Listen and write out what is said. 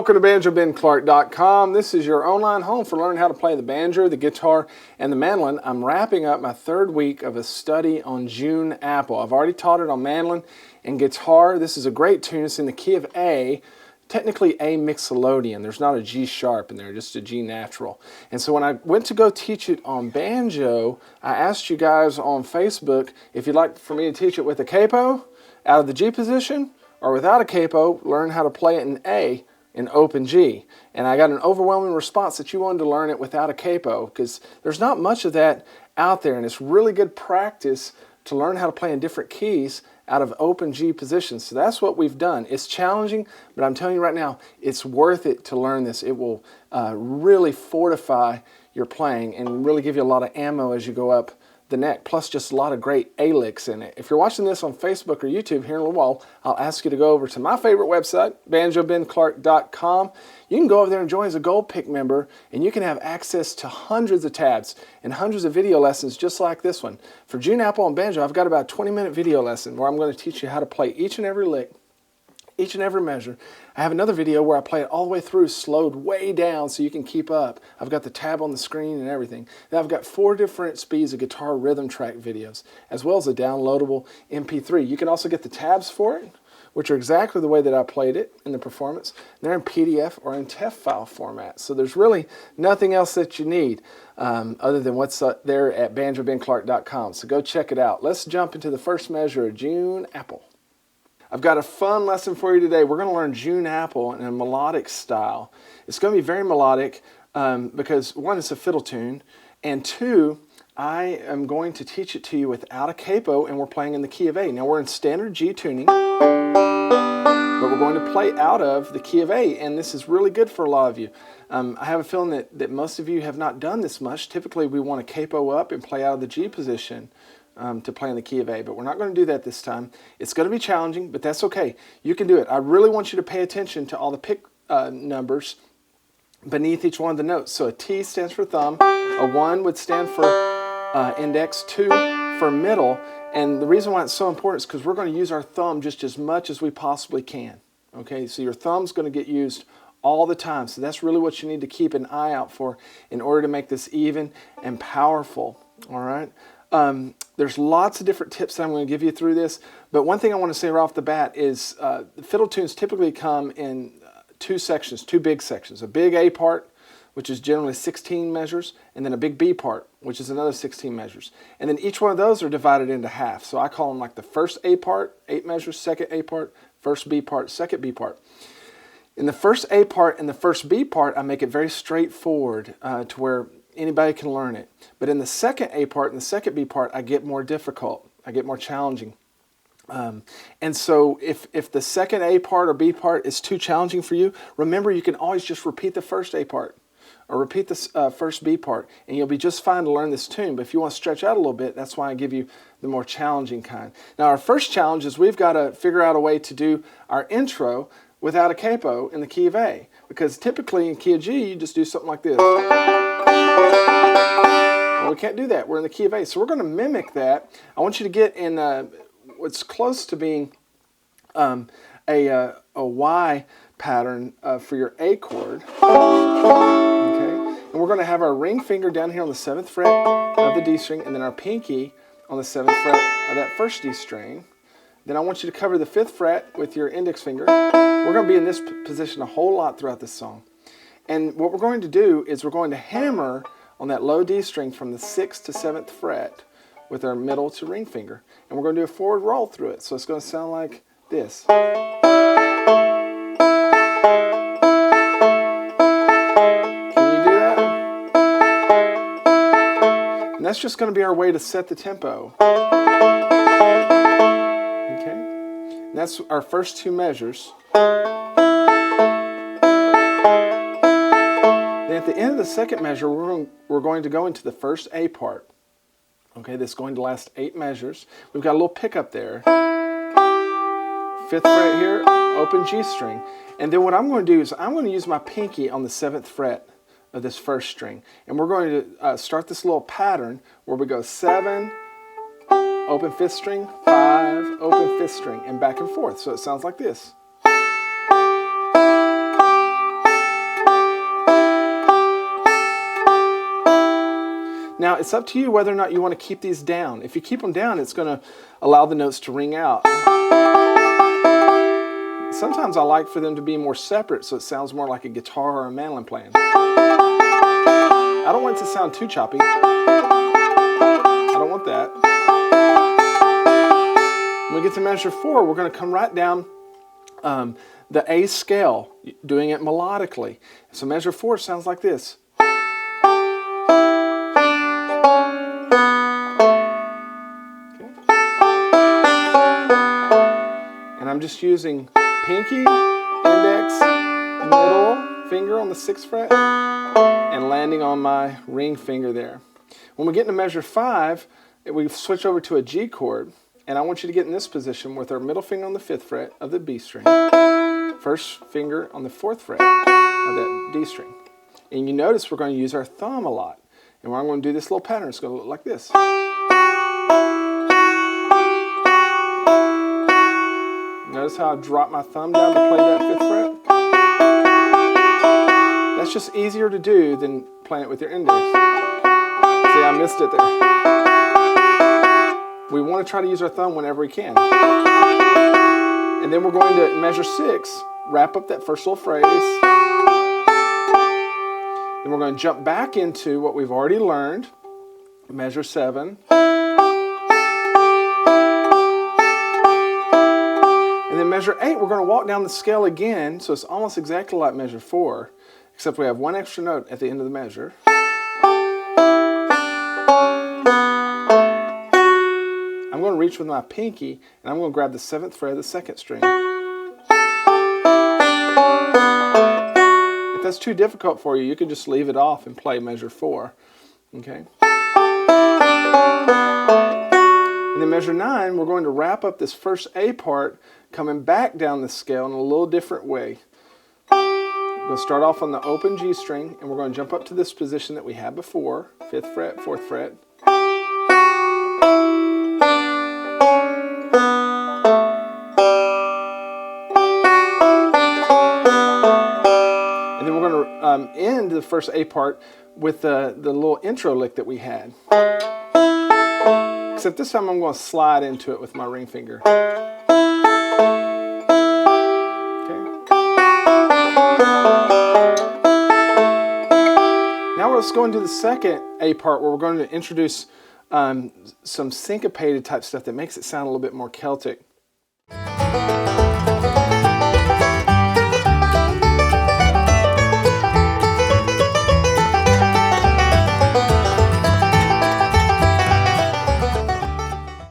Welcome to BanjoBenClark.com. This is your online home for learning how to play the banjo, the guitar, and the mandolin. I'm wrapping up my third week of a study on June Apple. I've already taught it on mandolin and guitar. This is a great tune. It's in the key of A, technically A mixolydian. There's not a G sharp in there, just a G natural. And so when I went to go teach it on banjo, I asked you guys on Facebook if you'd like for me to teach it with a capo out of the G position or without a capo, learn how to play it in A in open G. And I got an overwhelming response that you wanted to learn it without a capo because there's not much of that out there, and it's really good practice to learn how to play in different keys out of open G positions. So that's what we've done. It's challenging, but I'm telling you right now, it's worth it to learn this. It will really fortify your playing and really give you a lot of ammo as you go up the neck, plus just a lot of great A licks in it. If you're watching this on Facebook or YouTube here in a little while, I'll ask you to go over to my favorite website, BanjoBenClark.com. You can go over there and join as a Gold Pick member, and you can have access to hundreds of tabs and hundreds of video lessons just like this one. For June Apple and banjo, I've got about a 20-minute video lesson where I'm going to teach you how to play each and every lick, each and every measure. I have another video where I play it all the way through, slowed way down so you can keep up. I've got the tab on the screen and everything. Then I've got 4 different speeds of guitar rhythm track videos, as well as a downloadable MP3. You can also get the tabs for it, which are exactly the way that I played it in the performance. They're in PDF or in TEF file format. So there's really nothing else that you need other than what's there at BanjoBenClark.com. So go check it out. Let's jump into the first measure of June Apple. I've got a fun lesson for you today. We're going to learn June Apple in a melodic style. It's going to be very melodic because, one, it's a fiddle tune, and 2, I am going to teach it to you without a capo, and we're playing in the key of A. Now, we're in standard G tuning, but we're going to play out of the key of A, and this is really good for a lot of you. I have a feeling that most of you have not done this much. Typically, we want to capo up and play out of the G position to play in the key of A, but we're not going to do that this time. It's going to be challenging, but that's okay. You can do it. I really want you to pay attention to all the pick numbers beneath each one of the notes. So a T stands for thumb, a 1 would stand for index, 2 for middle, and the reason why it's so important is because we're going to use our thumb just as much as we possibly can. Okay, so your thumb's going to get used all the time, so that's really what you need to keep an eye out for in order to make this even and powerful. All right. There's lots of different tips that I'm going to give you through this, but one thing I want to say right off the bat is the fiddle tunes typically come in 2 sections, 2 big sections. A big A part, which is generally 16 measures, and then a big B part, which is another 16 measures. And then each one of those are divided into half. So I call them like the first A part, 8 measures, second A part, first B part, second B part. In the first A part and the first B part, I make it very straightforward to where anybody can learn it. But in the second A part and the second B part, I get more difficult. I get more challenging. And so if the second A part or B part is too challenging for you, remember you can always just repeat the first A part or repeat the first B part, and you'll be just fine to learn this tune. But if you want to stretch out a little bit, that's why I give you the more challenging kind. Now our first challenge is we've got to figure out a way to do our intro without a capo in the key of A, because typically in key of G you just do something like this. Well, we can't do that. We're in the key of A. So we're going to mimic that. I want you to get in what's close to being a Y pattern for your A chord. Okay? And we're going to have our ring finger down here on the 7th fret of the D string, and then our pinky on the 7th fret of that first D string. Then I want you to cover the 5th fret with your index finger. We're going to be in this position a whole lot throughout this song. And what we're going to do is we're going to hammer on that low D string from the 6th to 7th fret with our middle to ring finger. And we're going to do a forward roll through it. So it's going to sound like this. Can you do that? And that's just going to be our way to set the tempo. Okay? And that's our first 2 measures. At the end of the second measure, we're going to go into the first A part. Okay, that's going to last 8 measures. We've got a little pickup there. 5th fret here, open G string. And then what I'm going to do is I'm going to use my pinky on the 7th fret of this first string. And we're going to start this little pattern where we go 7, open 5th string, 5, open 5th string, and back and forth. So it sounds like this. Now, it's up to you whether or not you want to keep these down. If you keep them down, it's going to allow the notes to ring out. Sometimes I like for them to be more separate so it sounds more like a guitar or a mandolin playing. I don't want it to sound too choppy. I don't want that. When we get to measure 4, we're going to come right down the A scale, doing it melodically. So measure 4 sounds like this. Okay. And I'm just using pinky, index, middle finger on the 6th fret, and landing on my ring finger there. When we get into measure 5, we switch over to a G chord, and I want you to get in this position with our middle finger on the 5th fret of the B string, first finger on the 4th fret of that D string. And you notice we're going to use our thumb a lot. And I'm going to do this little pattern. It's going to look like this. Notice how I drop my thumb down to play that 5th fret? That's just easier to do than playing it with your index. See, I missed it there. We want to try to use our thumb whenever we can. And then we're going to measure 6, wrap up that first little phrase. Then we're going to jump back into what we've already learned, measure 7. And then measure 8, we're going to walk down the scale again, so it's almost exactly like measure 4, except we have one extra note at the end of the measure. I'm going to reach with my pinky, and I'm going to grab the 7th fret of the 2nd string. If that's too difficult for you, you can just leave it off and play measure 4. Okay? And then measure 9, we're going to wrap up this first A part, coming back down the scale in a little different way. We'll start off on the open G string, and we're going to jump up to this position that we had before, 5th fret, 4th fret. And then we're going to end the first A part with the little intro lick that we had. Except this time I'm going to slide into it with my ring finger. Now let's go into the second A part where we're going to introduce some syncopated type stuff that makes it sound a little bit more Celtic.